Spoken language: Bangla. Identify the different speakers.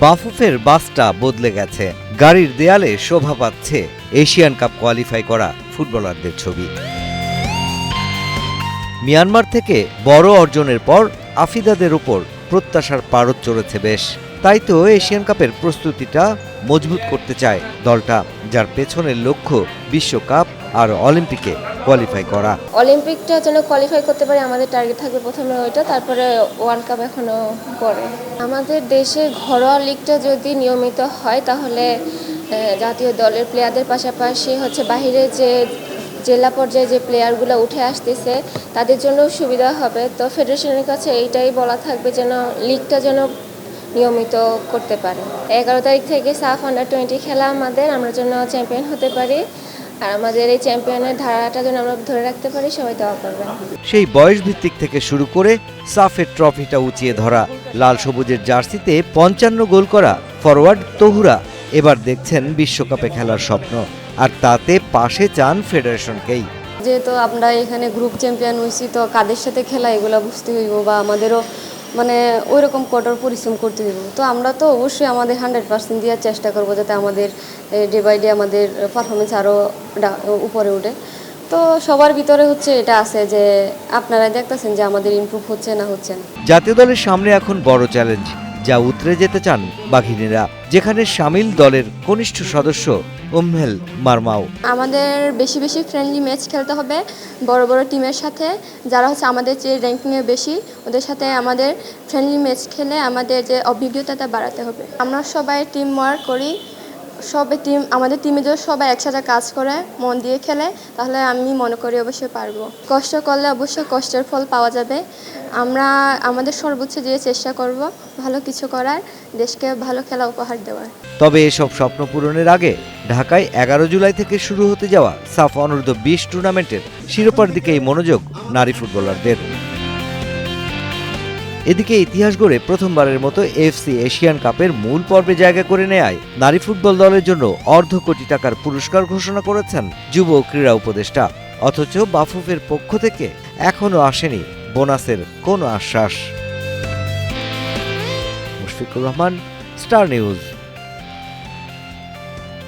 Speaker 1: বাফুফের বাসটা বদলে গেছে, গাড়ির দেয়ালে শোভা পাচ্ছে এশিয়ান কাপ কোয়ালিফাই করা ফুটবলারদের ছবি। মিয়ানমার থেকে বড় অর্জনের পর আফিদাদের উপর প্রত্যাশার পারদ চড়েছে বেশ। তাই তো এশিয়ান কাপের প্রস্তুতিটা মজবুত করতে চায় দলটা, যার পেছনের লক্ষ্য বিশ্বকাপ আর অলিম্পিকে কোয়ালিফাই করা।
Speaker 2: অলিম্পিকটা যেন কোয়ালিফাই করতে পারি আমাদের টার্গেট থাকবে প্রথমে ওইটা, তারপরে ওয়ার্ল্ড কাপ এখনো পরে। আমাদের দেশে ঘরোয়া লিগটা যদি নিয়মিত হয় তাহলে জাতীয় দলের প্লেয়ারদের পাশাপাশি বাহিরে যে জেলা পর্যায়ে যে প্লেয়ারগুলো উঠে আসতেছে তাদের জন্য সুবিধা হবে। তো ফেডারেশনের কাছে এইটাই বলা থাকবে যেন লিগটা যেন নিয়মিত করতে পারে। 11 তারিখ থেকে সাফ আন্ডার-20 খেলা আমরা যেন চ্যাম্পিয়ন হতে পারি, আর আমাদের এই চ্যাম্পিয়নের ধারাটা যেন আমরা ধরে রাখতে পারি, সবাই দোয়া করবেন।
Speaker 1: সেই বয়স ভিত্তিক থেকে শুরু করে সাফের ট্রফিটা উঁচিয়ে ধরা, লাল সবুজের জার্সিতে 55 গোল করা ফরওয়ার্ড তহুরা এবার দেখছেন বিশ্বকাপে খেলার স্বপ্ন, আর তাতে পাশে চান ফেডারেশনকেই।
Speaker 3: যেহেতু আমরা এখানে গ্রুপ চ্যাম্পিয়ন হয়েছি, তো কাদের সাথে খেলা এগুলো বুঝতে হইব, বা আমাদেরও ওই রকম কঠোর পরিশ্রম করতে হইব। তো আমরা তো অবশ্যই আমাদের 100% দেওয়ার চেষ্টা করবো, যাতে আমাদের ডে বাই ডে আমাদের পারফরমেন্স আরও উপরে উঠে। তো সবার ভিতরে এটা আছে যে আপনারা দেখতেছেন যে আমাদের ইমপ্রুভ হচ্ছে না।
Speaker 1: জাতীয় দলের সামনে এখন বড় চ্যালেঞ্জ, যা উতরে যেতে চান বাঘিনীরা, যেখানে শামিল দলের কনিষ্ঠ সদস্য উম্মেল মারমাও।
Speaker 4: আমাদের বেশি বেশি ফ্রেন্ডলি ম্যাচ খেলতে হবে বড় বড় টিমের সাথে, যারা আমাদের যে র্যাঙ্কিংয়ে বেশি, ওদের সাথে আমাদের ফ্রেন্ডলি ম্যাচ খেলে আমাদের যে অভিজ্ঞতাটা বাড়াতে হবে। আমরা সবাই টিম ওয়ার্ক করি, আমাদের টিমে যদি সবাই একসাথে কাজ করে মন দিয়ে খেলে, তাহলে আমি মনে করি অবশ্যই পারবো। কষ্ট করলে অবশ্যই কষ্টের ফল পাওয়া যাবে। আমরা আমাদের সর্বোচ্চ দিয়ে চেষ্টা করব ভালো কিছু করার, দেশকে ভালো খেলা উপহার দেওয়ার।
Speaker 1: তবে এসব স্বপ্ন পূরণের আগে ঢাকায় 11 জুলাই থেকে শুরু হতে যাওয়া সাফ অনূর্ধ্ব 20 টুর্নামেন্টের শিরোপার দিকেই মনোযোগ নারী ফুটবলারদের। এদিকে ইতিহাস গড়ে প্রথমবারের মতো এফসি এশিয়ান কাপের মূল পর্বে জায়গা করে নেয় নারী ফুটবল দলের জন্য $1.5 কোটি পুরস্কার ঘোষণা করেছেন যুব ক্রীড়া উপদেষ্টা। অথচ বাফুফের পক্ষ থেকে এখনো আসেনি বোনাসের কোনো আশ্বাস। Mushfiqur Rahman, star news.